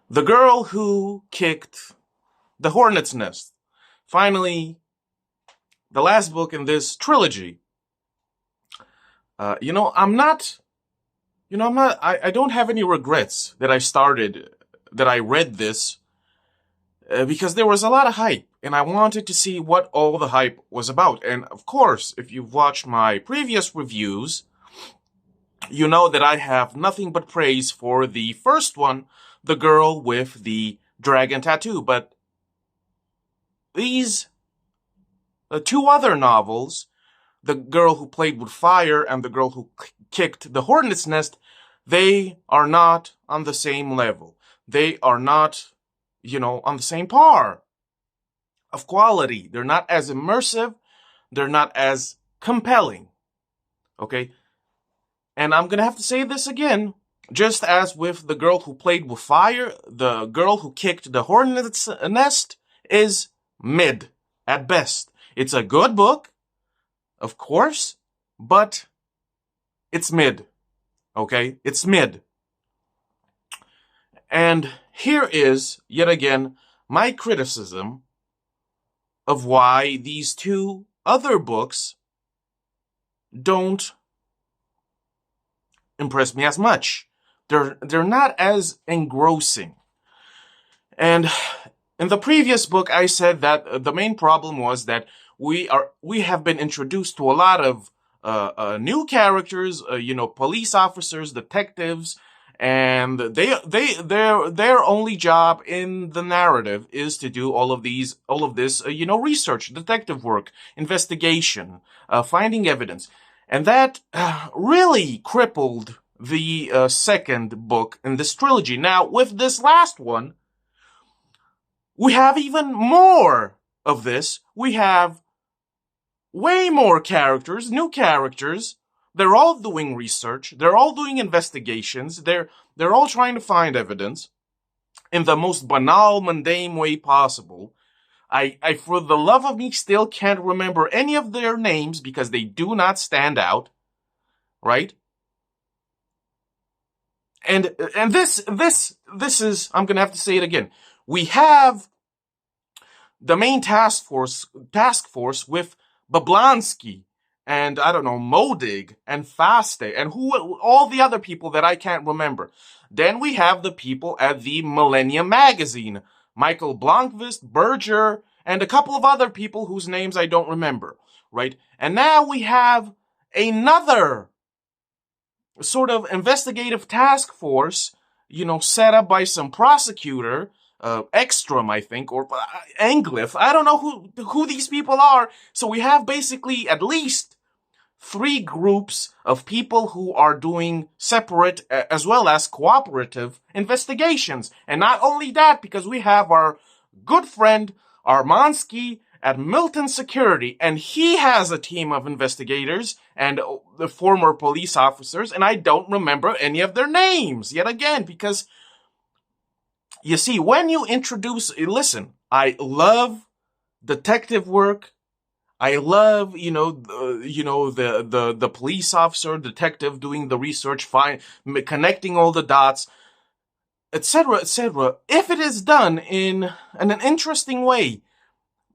The Girl Who Kicked the Hornet's Nest. Finally, the last book in this trilogy. I'm not, I don't have any regrets that I read this, because there was a lot of hype, and I wanted to see what all the hype was about. And of course, if you've watched my previous reviews, you know that I have nothing but praise for the first one, The Girl with the Dragon Tattoo. But these two other novels, The Girl Who Played with Fire and The Girl Who Kicked the Hornet's Nest, they are not on the same level. They are not, on the same par of quality. They're not as immersive. They're not as compelling. Okay? And I'm going to have to say this again. Just as with The Girl Who Played with Fire, The Girl Who Kicked the Hornet's Nest is mid at best. It's a good book, of course, but it's mid. Okay? It's mid. And here is, yet again, my criticism of why these two other books don't impress me as much. They're not as engrossing. And in the previous book, I said that the main problem was that we have been introduced to a lot of new characters, police officers, detectives, and their only job in the narrative is to do all of this, research, detective work, investigation, finding evidence. And that really crippled the second book in this trilogy. Now, with this last one, we have even more of this. We have way more characters, new characters. They're all doing research. They're all doing investigations. They're all trying to find evidence in the most banal, mundane way possible. I, for the love of me, still can't remember any of their names because they do not stand out, right? And this is, I'm gonna have to say it again. We have the main task force with Bablonsky and I don't know, Modig and Faste and all the other people that I can't remember. Then we have the people at the Millennium Magazine. Michael Blomqvist, Berger, and a couple of other people whose names I don't remember, right? And now we have another sort of investigative task force, set up by some prosecutor, Ekstrom, I think, or Angliff. I don't know who these people are. So we have basically at least three groups of people who are doing separate as well as cooperative investigations. And not only that, because we have our good friend Armansky at Milton Security, and he has a team of investigators and the former police officers, and I don't remember any of their names yet again, because you see, when you listen, I love detective work. I love, the police officer, detective doing the research, connecting all the dots, etc., etc. If it is done in an interesting way,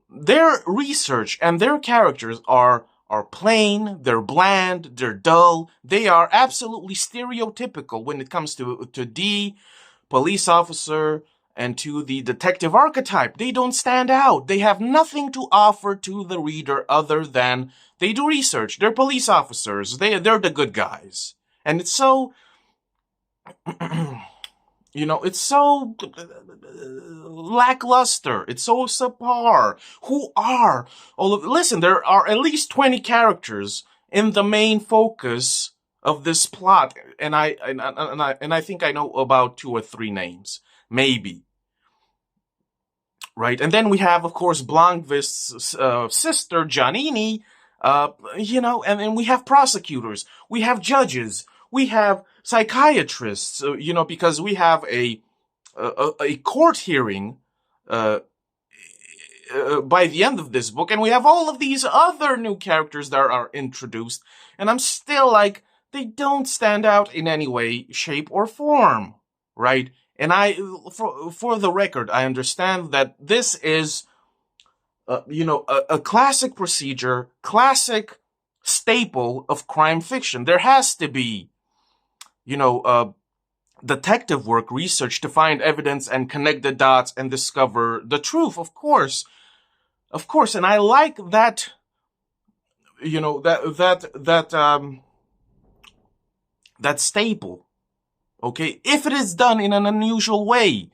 their research and their characters are plain, they're bland, they're dull, they are absolutely stereotypical when it comes to the police officer and to the detective archetype. They don't stand out. They have nothing to offer to the reader other than they do research. They're police officers. They're the good guys. And it's so, it's so lackluster. It's so subpar. Who are all of? Listen, there are at least 20 characters in the main focus of this plot, and I think I know about 2 or 3 names, maybe. Right, and then we have, of course, Blomqvist's sister Giannini, and then we have prosecutors, we have judges, we have psychiatrists, because we have a court hearing by the end of this book, and we have all of these other new characters that are introduced, and I'm still like, they don't stand out in any way, shape, or form, right? And for the record, I understand that this is, a classic procedure, classic staple of crime fiction. There has to be, detective work, research to find evidence and connect the dots and discover the truth. Of course. And I like that, that staple. Okay. If it is done in an unusual way,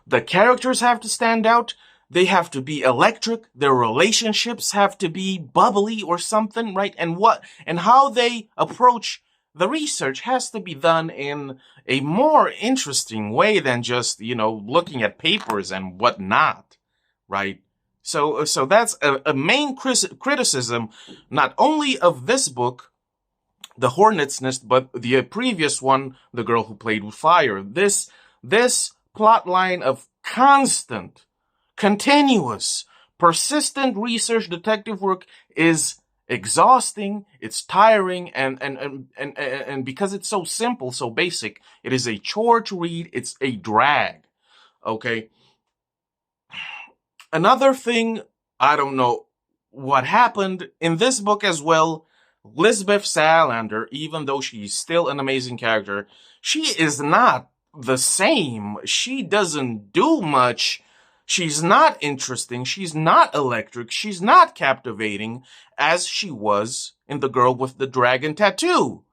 the characters have to stand out. They have to be electric. Their relationships have to be bubbly or something, right? And how they approach the research has to be done in a more interesting way than just, looking at papers and whatnot, right? So that's a main criticism, not only of this book, The Hornets' Nest, but the previous one, The Girl Who Played with Fire. This plot line of constant, continuous, persistent research detective work is exhausting, it's tiring, and because it's so simple, so basic, it is a chore to read, it's a drag. Okay. Another thing, I don't know what happened in this book as well. Lisbeth Salander, even though she's still an amazing character, she is not the same. She doesn't do much. She's not interesting. She's not electric. She's not captivating as she was in The Girl with the Dragon Tattoo,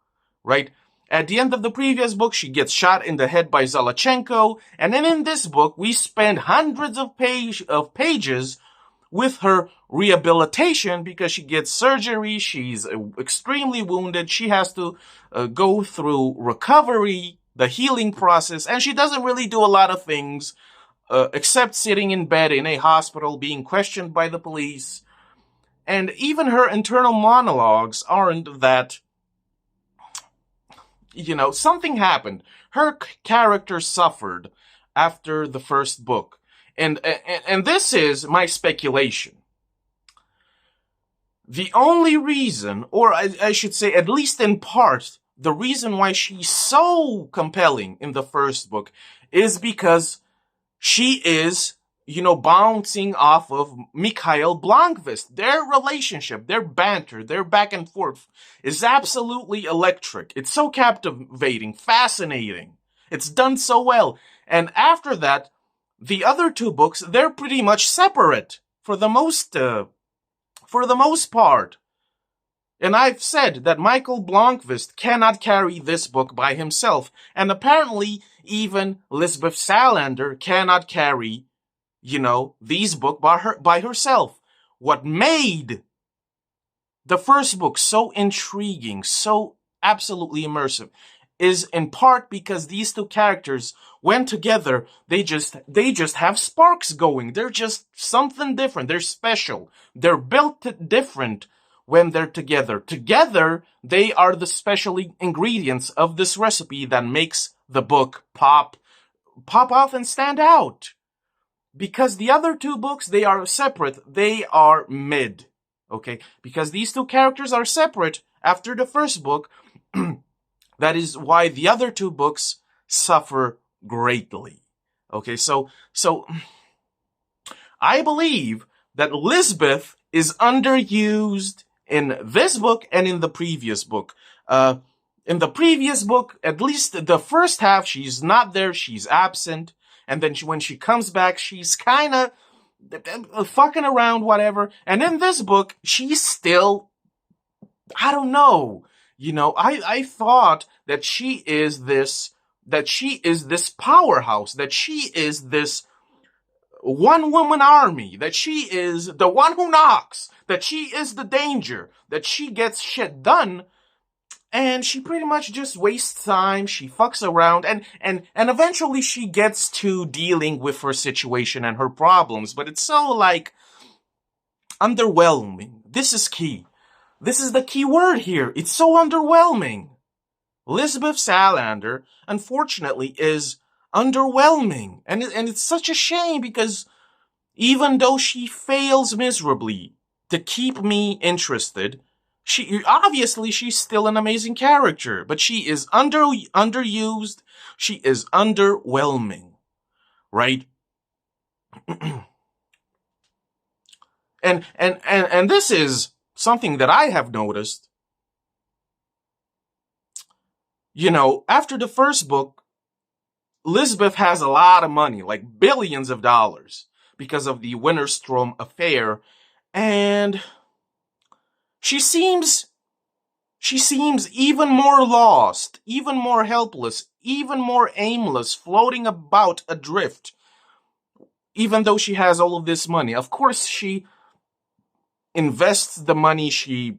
right? At the end of the previous book, she gets shot in the head by Zolotchenko. And then in this book, we spend hundreds of pages with her rehabilitation because she gets surgery. She's extremely wounded. She has to go through recovery, the healing process, and she doesn't really do a lot of things except sitting in bed in a hospital being questioned by the police. And even her internal monologues aren't that, something happened. Her character suffered after the first book. And this is my speculation. The only reason, or I should say at least in part, the reason why she's so compelling in the first book is because she is, bouncing off of Mikhail Blomkvist. Their relationship, their banter, their back and forth is absolutely electric. It's so captivating, fascinating. It's done so well. And after that, the other two books, they're pretty much separate for the most part. And I've said that Michael Blomkvist cannot carry this book by himself. And apparently, even Lisbeth Salander cannot carry, these books by herself. What made the first book so intriguing, so absolutely immersive, is in part because these two characters, when together, they just have sparks going. They're just something different. They're special. They're built different when they're together. Together, they are the special ingredients of this recipe that makes the book pop off and stand out. Because the other two books, they are separate. They are mid. Okay? Because these two characters are separate after the first book. That is why the other two books suffer greatly. Okay? So I believe that Lisbeth is underused in this book and in the previous book. In the previous book, at least the first half, she's not there, she's absent. And then when she comes back, she's kind of fucking around, whatever. And in this book, she's still, I don't know. I thought that she is this powerhouse, that she is this one-woman army, that she is the one who knocks, that she is the danger, that she gets shit done. And she pretty much just wastes time, she fucks around, and eventually she gets to dealing with her situation and her problems, but it's so, underwhelming. This is key. This is the key word here. It's so underwhelming. Lisbeth Salander, unfortunately, is underwhelming. And it's such a shame because even though she fails miserably to keep me interested, she's still an amazing character, but she is underused. She is underwhelming. right? And this is something that I have noticed. After the first book, Lisbeth has a lot of money, like billions of dollars, because of the Winterstrom affair, and she seems even more lost, even more helpless, even more aimless, floating about adrift, even though she has all of this money. Of course, she invests the money, she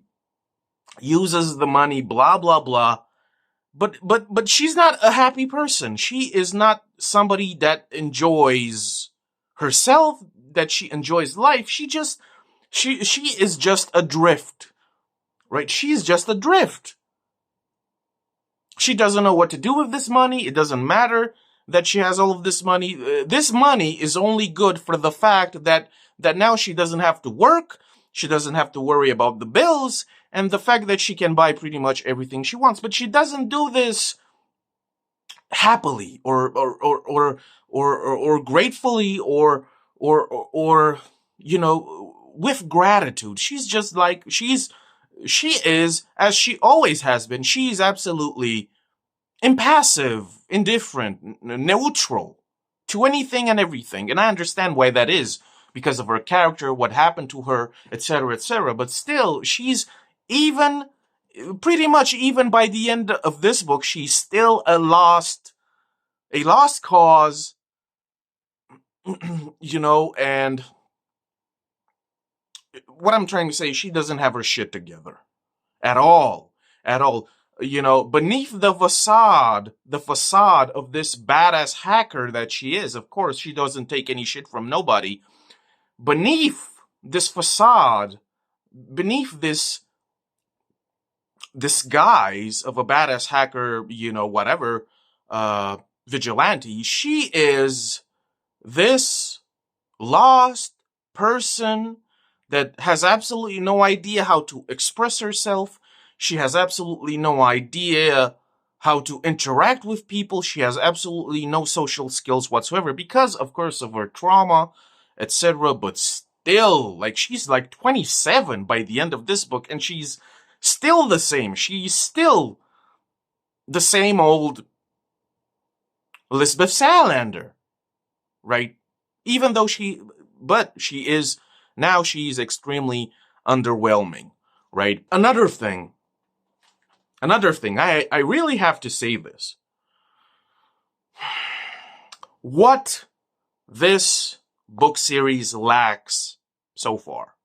uses the money, blah blah blah. But she's not a happy person. She is not somebody that enjoys herself, that she enjoys life. She is just adrift, right? She's just adrift. She doesn't know what to do with this money. It doesn't matter that she has all of this money. This money is only good for the fact that now she doesn't have to work. She doesn't have to worry about the bills, and the fact that she can buy pretty much everything she wants. But she doesn't do this happily or gratefully or with gratitude. She's just like she is, as she always has been. She's absolutely impassive, indifferent, neutral to anything and everything. And I understand why that is, because of her character, what happened to her, etc., etc. But still, she's pretty much even by the end of this book, she's still a lost cause, and what I'm trying to say, she doesn't have her shit together at all. Beneath the facade of this badass hacker that she is, of course, she doesn't take any shit from nobody. Beneath this facade, beneath this disguise of a badass hacker, whatever, vigilante, she is this lost person that has absolutely no idea how to express herself. She has absolutely no idea how to interact with people. She has absolutely no social skills whatsoever because, of course, of her trauma, etc. But still, she's 27 by the end of this book, and she's still the same. She's still the same old Lisbeth Salander, right? Even though she's extremely underwhelming, right? Another thing, I really have to say this. What this book series lacks so far.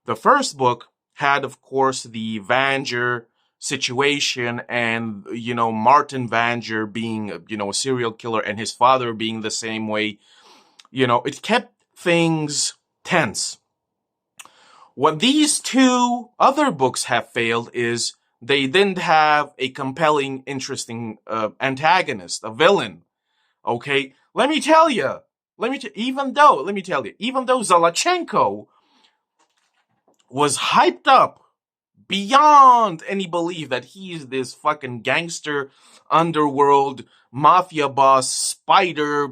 The first book had, of course, the Vanger situation and, Martin Vanger being, a serial killer and his father being the same way. It kept things tense. What these two other books have failed is they didn't have a compelling, interesting antagonist, a villain. Okay? Let me tell you, even though Zalachenko was hyped up beyond any belief that he's this fucking gangster, underworld, mafia boss, spider,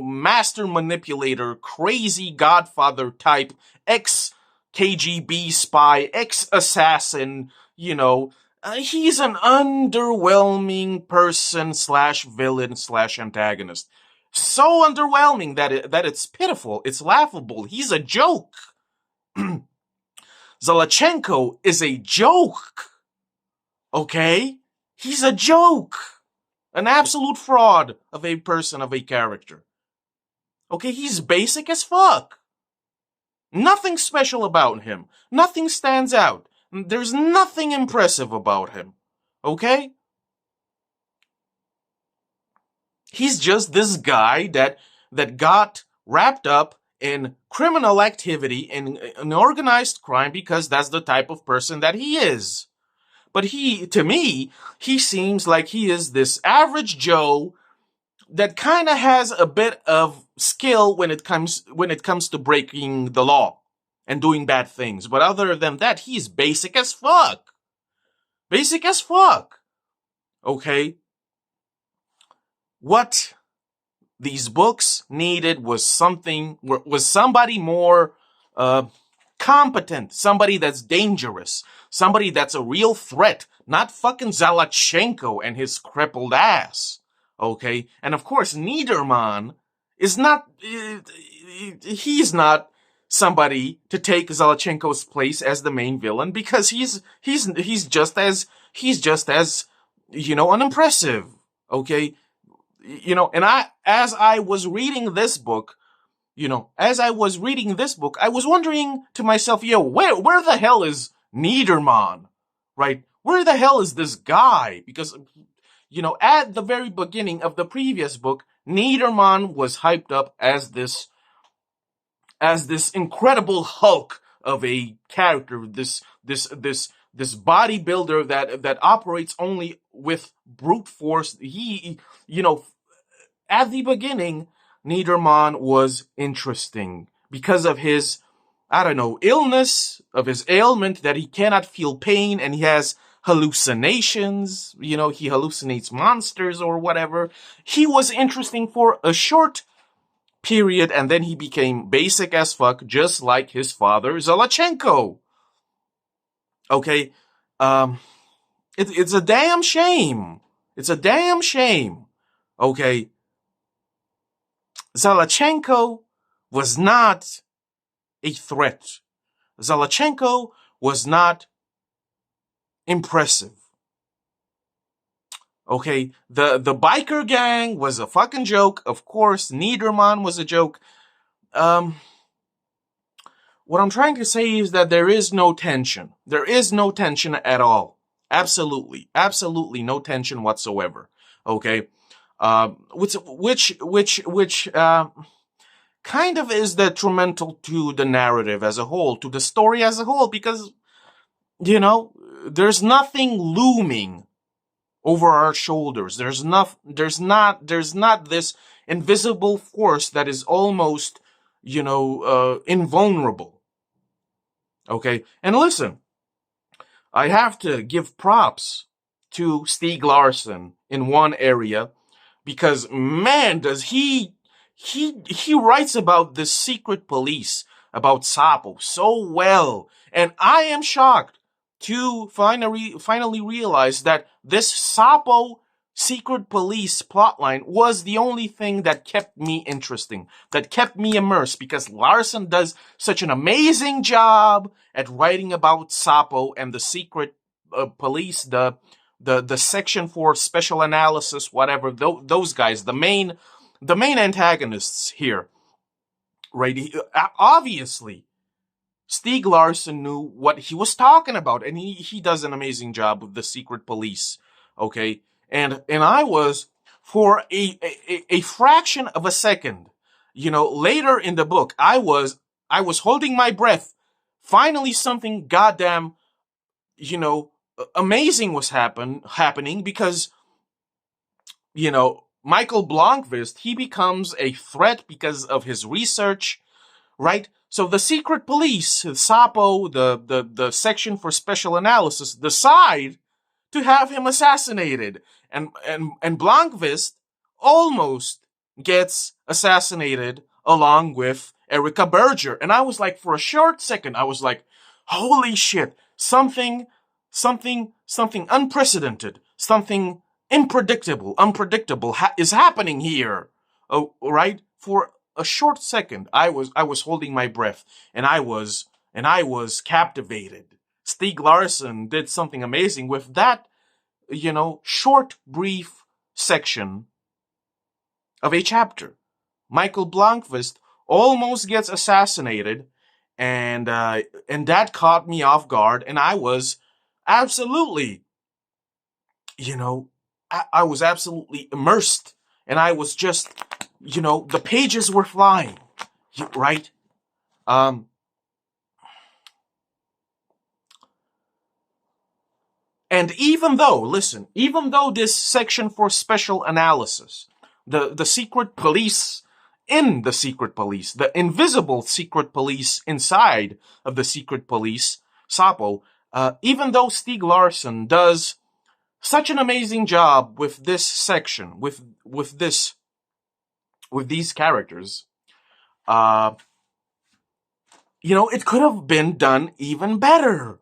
master manipulator, crazy godfather type, ex-KGB spy, ex-assassin, he's an underwhelming person / villain / antagonist. So underwhelming that it's pitiful, it's laughable. He's a joke. Zalachenko is a joke. Okay? He's a joke. An absolute fraud of a person, of a character. Okay, he's basic as fuck. Nothing special about him. Nothing stands out. There's nothing impressive about him. Okay? He's just this guy that got wrapped up in criminal activity, in organized crime, because that's the type of person that he is. But to me, he seems like he is this average Joe that kind of has a bit of skill when it comes to breaking the law and doing bad things. But other than that, he's basic as fuck. Basic as fuck. Okay? What these books needed was somebody more competent, somebody that's dangerous, somebody that's a real threat, not fucking Zalachenko and his crippled ass. Okay? And of course, Niederman is not, he's not somebody to take Zalachenko's place as the main villain, because he's just as, unimpressive. Okay? And as I was reading this book, I was wondering to myself, where the hell is Niederman? Right? Where the hell is this guy? Because, at the very beginning of the previous book, Niederman was hyped up as this incredible Hulk of a character, this bodybuilder that operates only with brute force. At the beginning, Niederman was interesting because of his, illness, of his ailment, that he cannot feel pain and he has hallucinations. He hallucinates monsters or whatever. He was interesting for a short period, and then he became basic as fuck, just like his father, Zalachenko. Okay? It's a damn shame. It's a damn shame. Okay? Zalachenko was not a threat. Zalachenko was not impressive. Okay, the biker gang was a fucking joke. Of course, Niederman was a joke. What I'm trying to say is that there is no tension. There is no tension at all. Absolutely no tension whatsoever. Okay, which kind of is detrimental to the narrative as a whole, to the story as a whole, because there's nothing looming over our shoulders. There's not this invisible force that is almost, invulnerable. Okay? And listen, I have to give props to Stieg Larsson in one area, because man, does he writes about the secret police, about Sapo, so well. And I am shocked to finally realize that this Sapo secret police plotline was the only thing that kept me interesting, that kept me immersed, because Larsson does such an amazing job at writing about Sapo and the secret police, the section for special analysis, whatever, those guys, the main antagonists here, right? Obviously, Stieg Larsson knew what he was talking about, and he does an amazing job with the secret police, okay? And I was, for a fraction of a second, later in the book, I was holding my breath. Finally, something goddamn, amazing was happening, because, Michael Blomkvist, he becomes a threat because of his research, right? So the secret police, Sapo, the section for special analysis, decide to have him assassinated. And Blomkvist almost gets assassinated along with Erica Berger. And I was like, for a short second, I was like, holy shit, something unprecedented, something unpredictable is happening here. Oh, right? For a short second, I was holding my breath, and I was captivated. Stieg Larsson did something amazing with that, short, brief section of a chapter. Michael Blomkvist almost gets assassinated, and that caught me off guard, and I was absolutely, I was absolutely immersed, and I was just, the pages were flying, right? And even though this section for special analysis, the secret police in the secret police, the invisible secret police inside of the secret police, Sapo, even though Stieg Larsson does such an amazing job with this section, with this with these characters, uh, it could have been done even better,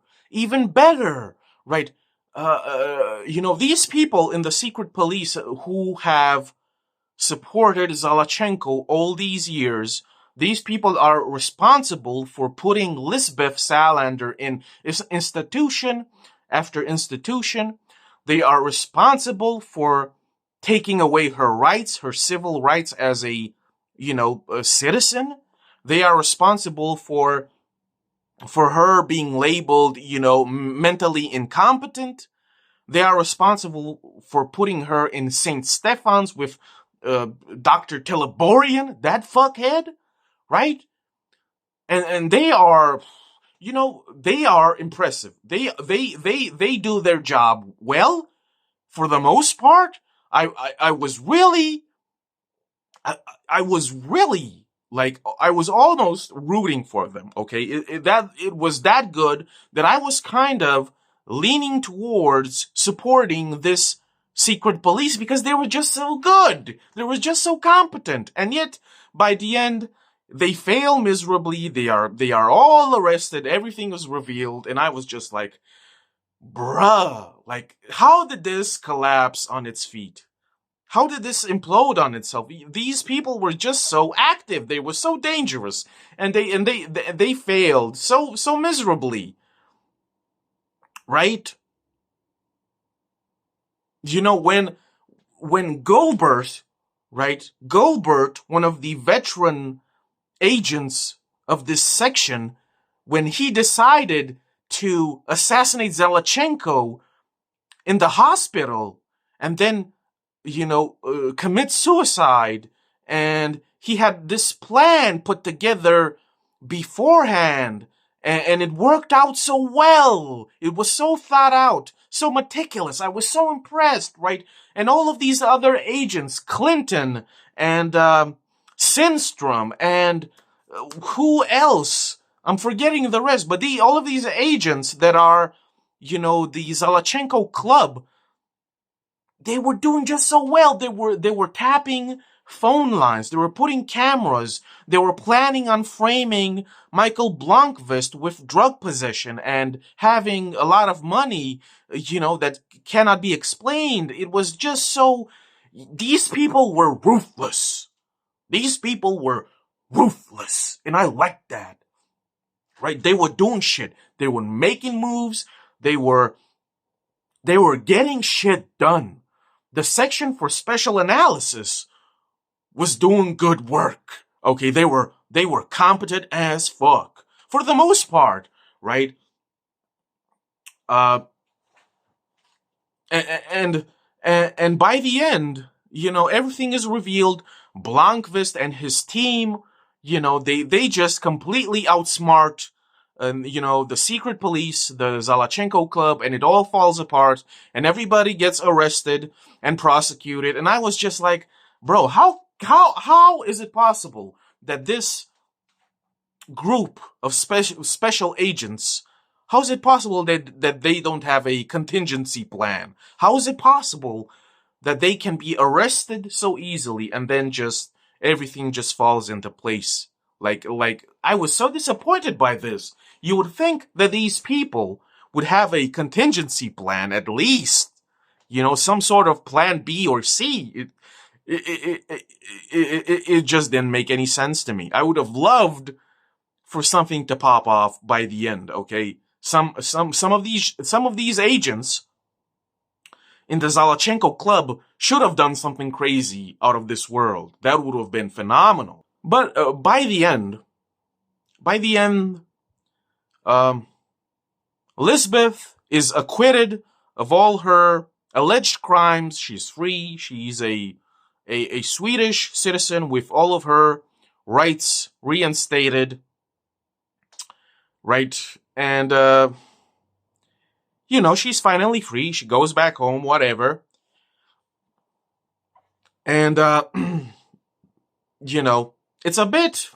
right? These people in the secret police who have supported Zalachenko all these years, these people are responsible for putting Lisbeth Salander in institution after institution. They are responsible for taking away her rights, her civil rights as a citizen. They are responsible for her being labeled, mentally incompetent. They are responsible for putting her in St. Stephan's with Dr. Teleborian, that fuckhead, right? And they are, they are impressive. They do their job well, for the most part. I was really like, I was almost rooting for them. Okay, it was that good that I was kind of leaning towards supporting this secret police because they were just so good. They were just so competent, and yet by the end they fail miserably. They are all arrested. Everything was revealed, and I was just like, bruh, like, how did this collapse on its feet? How did this implode on itself? These people were just so active. They were so dangerous, and they failed so miserably, right? When Gilbert, right? Gilbert, one of the veteran agents of this section, when he decided to assassinate Zalachenko in the hospital and then, commit suicide, and he had this plan put together beforehand, and it worked out so well. It was so thought out, so meticulous. I was so impressed, right? And all of these other agents, Clinton and Sinstrom and who else? I'm forgetting the rest, but all of these agents that are, the Zalachenko club, they were doing just so well. They were tapping phone lines. They were putting cameras. They were planning on framing Michael Blomkvist with drug possession and having a lot of money, that cannot be explained. It was just so... These people were ruthless. And I liked that. Right? They were doing shit. They were making moves. They were getting shit done. The section for special analysis was doing good work. Okay, they were competent as fuck for the most part, right? And by the end, everything is revealed. Blomkvist and his team, they just completely outsmart the secret police, the Zalachenko club, and it all falls apart, and everybody gets arrested and prosecuted. And I was just like, bro, how is it possible that this group of special agents, how is it possible that they don't have a contingency plan? How is it possible that they can be arrested so easily and then just everything just falls into place? Like I was so disappointed by this. You would think that these people would have a contingency plan, at least, some sort of plan B or C. It just didn't make any sense to me. I would have loved for something to pop off by the end. Okay, some of these agents in the Zalachenko club should have done something crazy out of this world. That would have been phenomenal. But by the end, Lisbeth is acquitted of all her alleged crimes. She's free. She's a Swedish citizen with all of her rights reinstated. Right? And, she's finally free. She goes back home, whatever. And, it's a bit,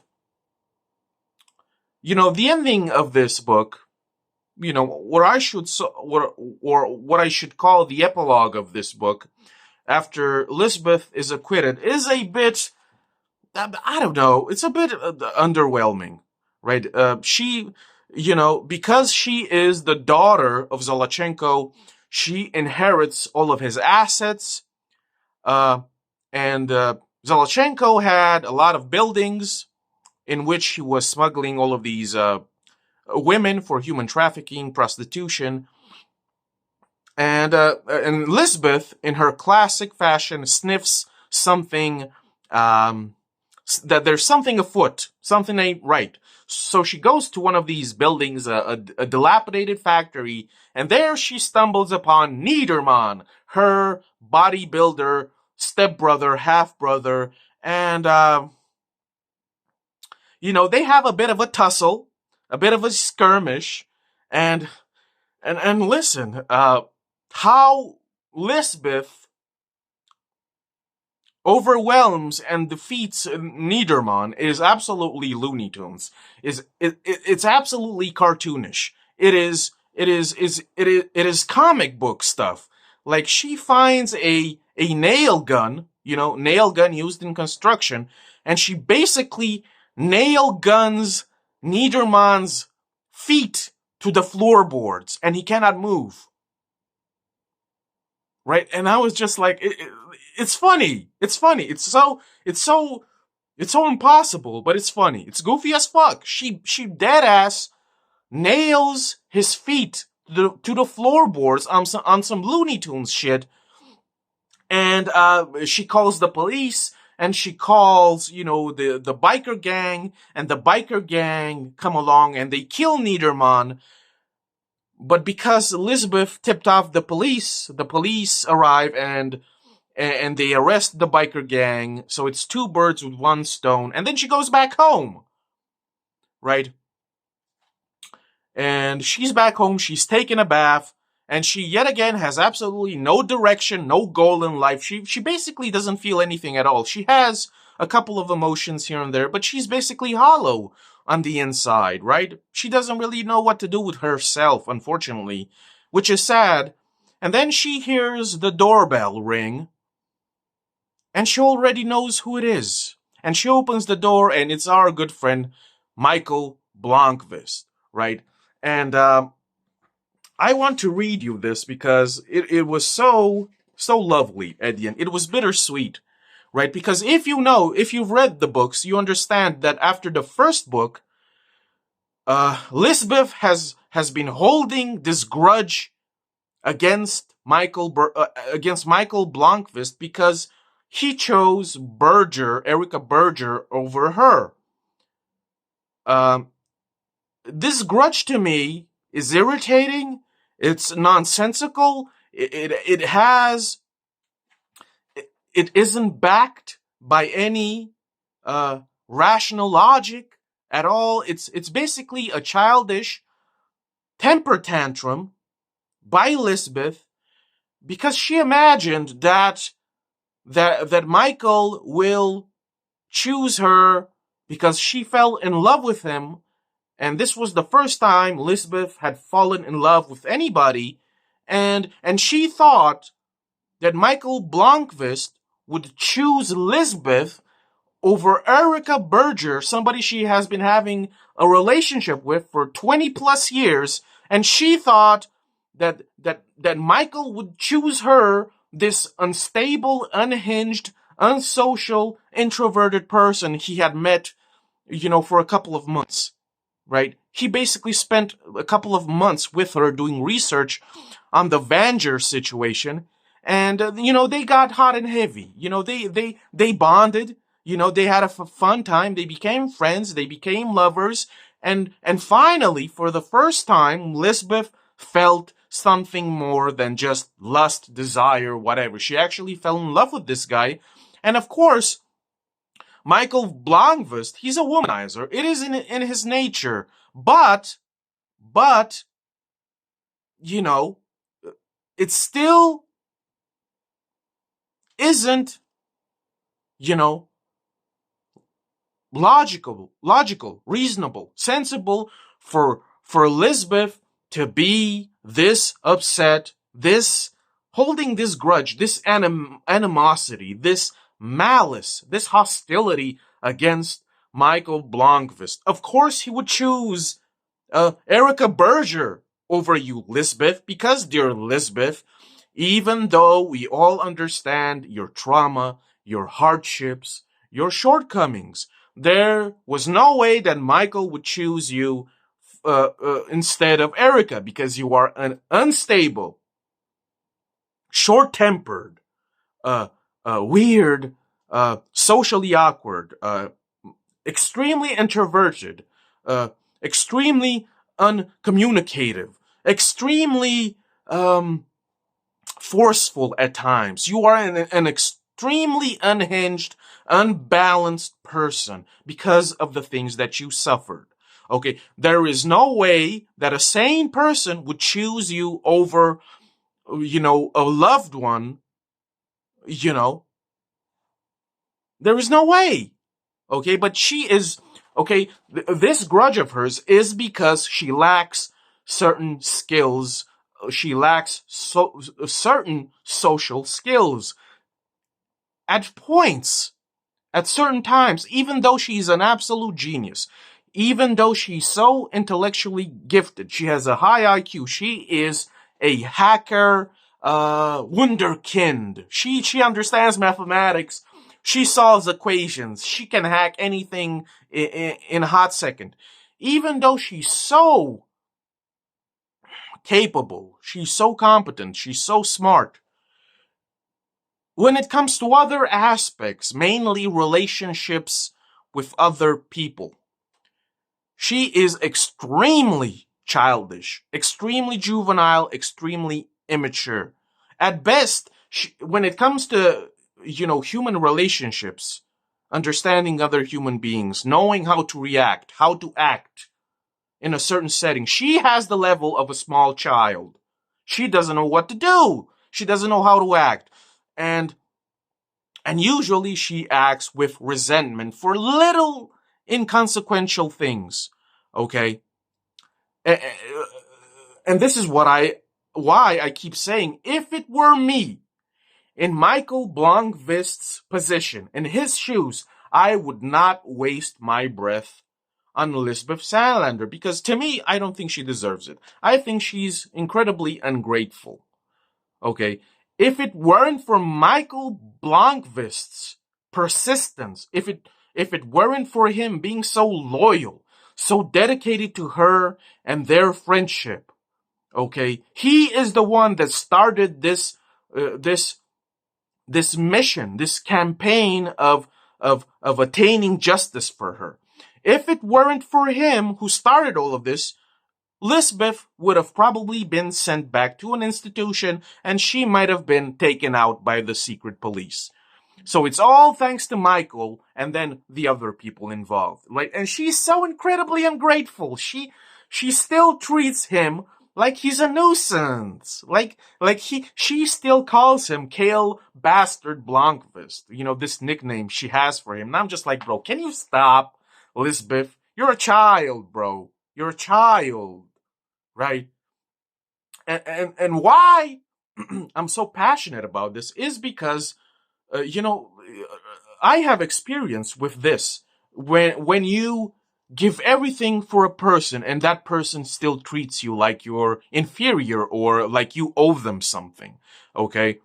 the ending of this book, what I should call the epilogue of this book, after Lisbeth is acquitted, is a bit I don't know. It's a bit underwhelming, right? Because she is the daughter of Zolotchenko, she inherits all of his assets. And Zolotchenko had a lot of buildings in which he was smuggling all of these women for human trafficking, prostitution. And Lisbeth, in her classic fashion, sniffs something, that there's something afoot, something ain't right. So she goes to one of these buildings, a dilapidated factory, and there she stumbles upon Niedermann, her bodybuilder, stepbrother, half-brother, and, they have a bit of a tussle, a bit of a skirmish, and listen, how Lisbeth overwhelms and defeats Niedermann is absolutely Looney Tunes. It's absolutely cartoonish. It is comic book stuff. Like, she finds a nail gun, nail gun used in construction, and she basically nail guns Niedermann's feet to the floorboards, and he cannot move. Right? And I was just like, it's funny. It's funny. It's so impossible, but it's funny. It's goofy as fuck. She dead ass nails his feet to the floorboards on some Looney Tunes shit. And she calls the police, and she calls, the biker gang, and the biker gang come along and they kill Niedermann. But because Elizabeth tipped off the police arrive and they arrest the biker gang. So it's two birds with one stone. And then she goes back home. Right? And she's back home. She's taking a bath. And she yet again has absolutely no direction, no goal in life. She basically doesn't feel anything at all. She has a couple of emotions here and there, but she's basically hollow on the inside, right? She doesn't really know what to do with herself, unfortunately, which is sad. And then she hears the doorbell ring, and she already knows who it is. And she opens the door, and it's our good friend, Michael Blomkvist, right? And I want to read you this because it was so lovely at the end. It was bittersweet. Right? Because if you've read the books, you understand that after the first book, Lisbeth has been holding this grudge against Michael Blomkvist because he chose Erica Berger over her. This grudge to me is irritating. It's nonsensical. It isn't backed by any rational logic at all. It's basically a childish temper tantrum by Lisbeth because she imagined that Michael will choose her because she fell in love with him, and this was the first time Lisbeth had fallen in love with anybody, and she thought that Michael Blomkvist would choose Lisbeth over Erica Berger, somebody she has been having a relationship with for 20 plus years, and she thought that Michael would choose her, this unstable, unhinged, unsocial, introverted person he had met, for a couple of months, right? He basically spent a couple of months with her doing research on the Vanger situation. And, they got hot and heavy. They bonded. They had a fun time. They became friends. They became lovers. And finally, for the first time, Lisbeth felt something more than just lust, desire, whatever. She actually fell in love with this guy. And of course, Michael Blomkvist, he's a womanizer. It is in his nature. But, it still isn't, logical, reasonable, sensible for Lisbeth to be this upset, this holding this grudge, this animosity, this malice, this hostility against Michael Blomqvist. Of course, he would choose Erica Berger over you, Lisbeth, because, dear Lisbeth, even though we all understand your trauma, your hardships, your shortcomings, there was no way that Michael would choose you instead of Erica, because you are an unstable, short-tempered, weird, socially awkward, extremely introverted, extremely uncommunicative, extremely forceful at times. You are an extremely unhinged, unbalanced person because of the things that you suffered. Okay, there is no way that a sane person would choose you over, a loved one. There is no way. Okay, but she is, okay, this grudge of hers is because she lacks certain skills. She lacks certain social skills at points, at certain times, even though she's an absolute genius, even though she's so intellectually gifted, she has a high IQ, she is a hacker, wunderkind. She understands mathematics. She solves equations. She can hack anything in a hot second. Even though she's so capable, she's so competent, she's so smart, when it comes to other aspects, mainly relationships with other people, she is extremely childish, extremely juvenile, extremely immature. At best, when it comes to, human relationships, understanding other human beings, knowing how to react, how to act in a certain setting, she has the level of a small child. She doesn't know what to do. She doesn't know how to act. And usually she acts with resentment for little inconsequential things. Okay? And this is why I keep saying, if it were me, in Michael Blomqvist's position, in his shoes, I would not waste my breath on Lisbeth Salander, because to me, I don't think she deserves it. I think she's incredibly ungrateful. Okay? If it weren't for Michael Blomqvist's persistence, if it weren't for him being so loyal, so dedicated to her and their friendship, okay, he is the one that started this mission, this campaign of attaining justice for her. If it weren't for him who started all of this, Lisbeth would have probably been sent back to an institution, and she might have been taken out by the secret police. So it's all thanks to Michael and then the other people involved, right? And she's so incredibly ungrateful. She still treats him like he's a nuisance. She still calls him Kale Bastard Blomqvist. This nickname she has for him. And I'm just like, bro, can you stop, Lisbeth? You're a child, bro. You're a child, right? And why I'm so passionate about this is because, I have experience with this. When you give everything for a person and that person still treats you like you're inferior or like you owe them something, okay?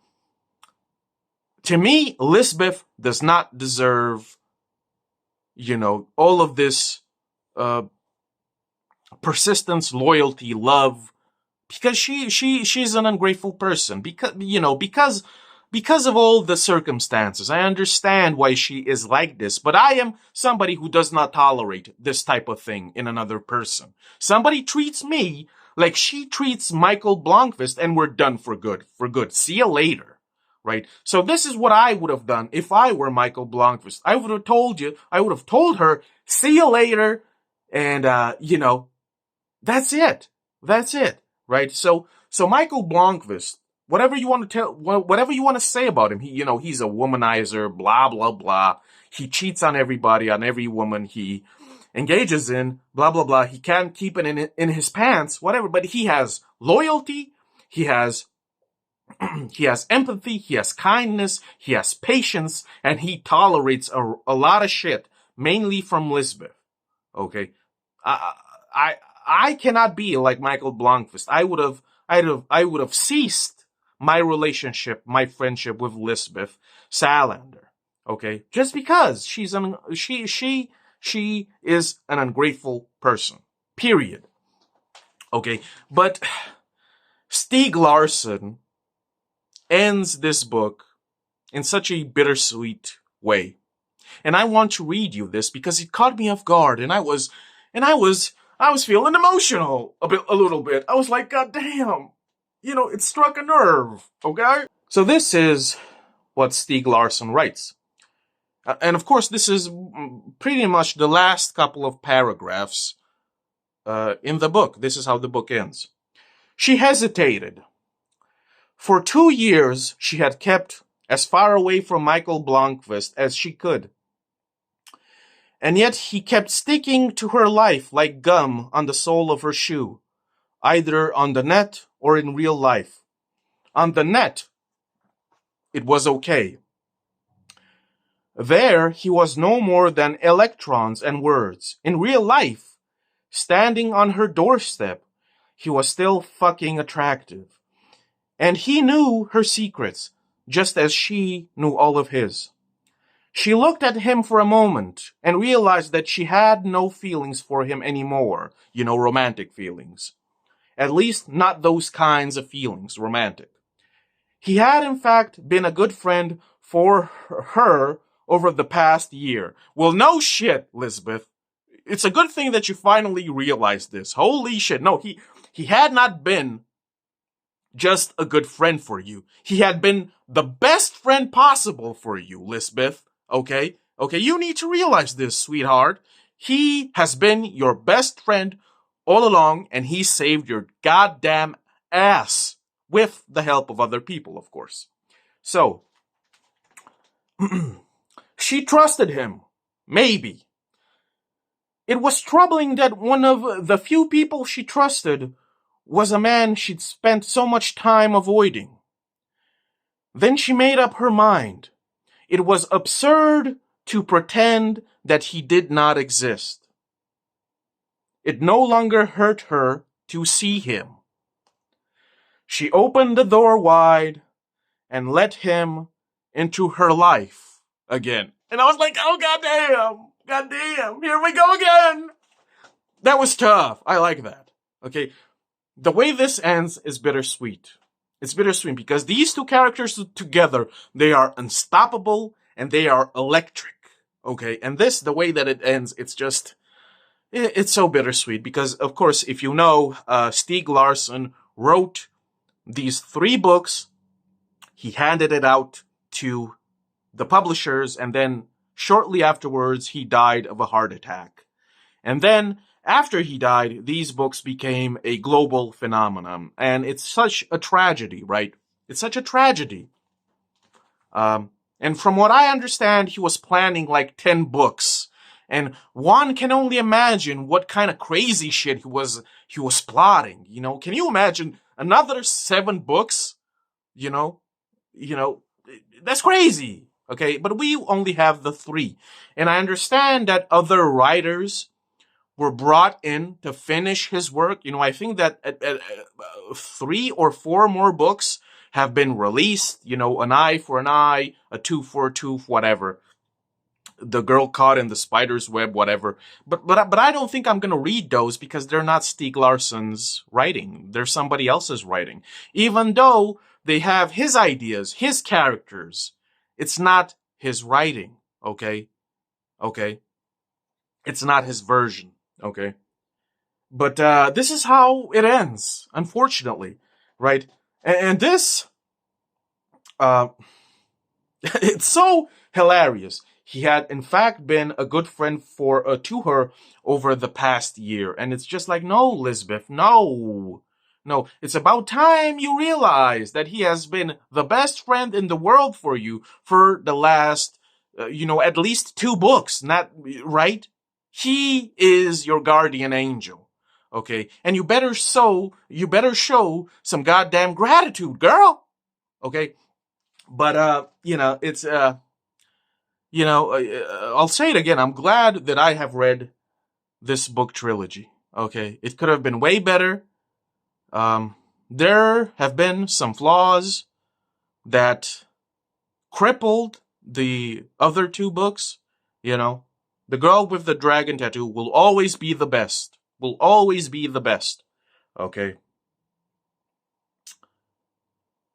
To me, Lisbeth does not deserve, all of this persistence, loyalty, love, because she's an ungrateful person, because of all the circumstances. I understand why she is like this, but I am somebody who does not tolerate this type of thing in another person. Somebody treats me like she treats Michael Blomqvist, and we're done for good. See you later, right? So this is what I would have done if I were Michael Blomqvist. I would have told her, see you later, and that's it. Right? So Michael Blomqvist, whatever you want to say about him, he's a womanizer, blah, blah, blah. He cheats on everybody, on every woman he engages in, blah, blah, blah. He can't keep it in his pants, whatever, but he has loyalty, he has empathy, he has kindness, he has patience, and he tolerates a lot of shit mainly from Lisbeth. Okay, I I I cannot be like Michael Blomkvist. I would have ceased my relationship, my friendship with Lisbeth Salander. Okay, just because she is an ungrateful person. Period. Okay, but Stieg Larsson ends this book in such a bittersweet way. And I want to read you this because it caught me off guard, and I was feeling emotional a little bit. I was like, God damn, it struck a nerve. Okay, so this is what Stieg Larsson writes, and of course, this is pretty much the last couple of paragraphs in the book. This is how the book ends. She hesitated. For 2 years, she had kept as far away from Michael Blomkvist as she could. And yet he kept sticking to her life like gum on the sole of her shoe, either on the net or in real life. On the net, it was okay. There, he was no more than electrons and words. In real life, standing on her doorstep, he was still fucking attractive. And he knew her secrets, just as she knew all of his. She looked at him for a moment and realized that she had no feelings for him anymore. Romantic feelings. At least not those kinds of feelings, romantic. He had in fact been a good friend for her over the past year. Well, no shit, Lisbeth. It's a good thing that you finally realized this. Holy shit. No, he had not been just a good friend for you. He had been the best friend possible for you, Lisbeth. Okay, you need to realize this, sweetheart. He has been your best friend all along, and he saved your goddamn ass with the help of other people, of course. So, she trusted him. Maybe. It was troubling that one of the few people she trusted was a man she'd spent so much time avoiding. Then she made up her mind. It was absurd to pretend that he did not exist. It no longer hurt her to see him. She opened the door wide and let him into her life again. And I was like, oh, goddamn, here we go again. That was tough. I like that. Okay, the way this ends is bittersweet. It's bittersweet because these two characters together, they are unstoppable and they are electric. Okay, and the way that it ends, it's so bittersweet because, of course, if you know, Stieg Larsson wrote these 3 books. He handed it out to the publishers, and then shortly afterwards, he died of a heart attack. And then, after he died, these books became a global phenomenon. And it's such a tragedy, right? It's such a tragedy. And from what I understand, he was planning like 10 books. And one can only imagine what kind of crazy shit he was plotting. Can you imagine another 7 books? That's crazy. Okay, but we only have the 3. And I understand that other writers were brought in to finish his work. I think that 3 or 4 more books have been released. An eye for an eye, a tooth for a tooth, whatever. The Girl Caught in the Spider's Web, whatever. But I don't think I'm gonna read those because they're not Stieg Larsson's writing. They're somebody else's writing. Even though they have his ideas, his characters, it's not his writing. Okay. It's not his version. Okay. But this is how it ends, unfortunately, right? And this, it's so hilarious. He had, in fact, been a good friend to her over the past year. And it's just like, no, Lisbeth, no. It's about time you realize that he has been the best friend in the world for you for the last, at least 2 books, not, right? He is your guardian angel, okay? And you better show some goddamn gratitude, girl, okay? But, it's, You know, I'll say it again. I'm glad that I have read this book trilogy. Okay, it could have been way better. There have been some flaws that crippled the other two books. You know, The Girl with the Dragon Tattoo will always be the best. Will always be the best. Okay.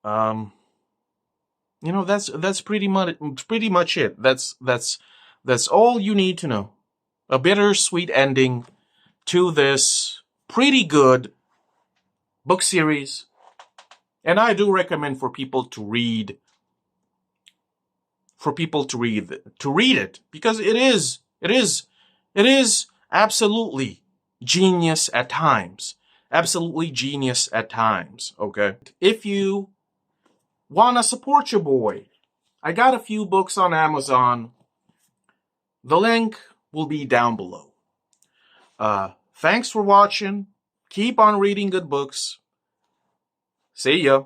You know, that's pretty much it. That's all you need to know. A bittersweet ending to this pretty good book series. And I do recommend for people to read it because it is absolutely genius at times. Absolutely genius at times, okay? If you want to support your boy, I got a few books on Amazon. The link will be down below. Thanks for watching. Keep on reading good books. See ya.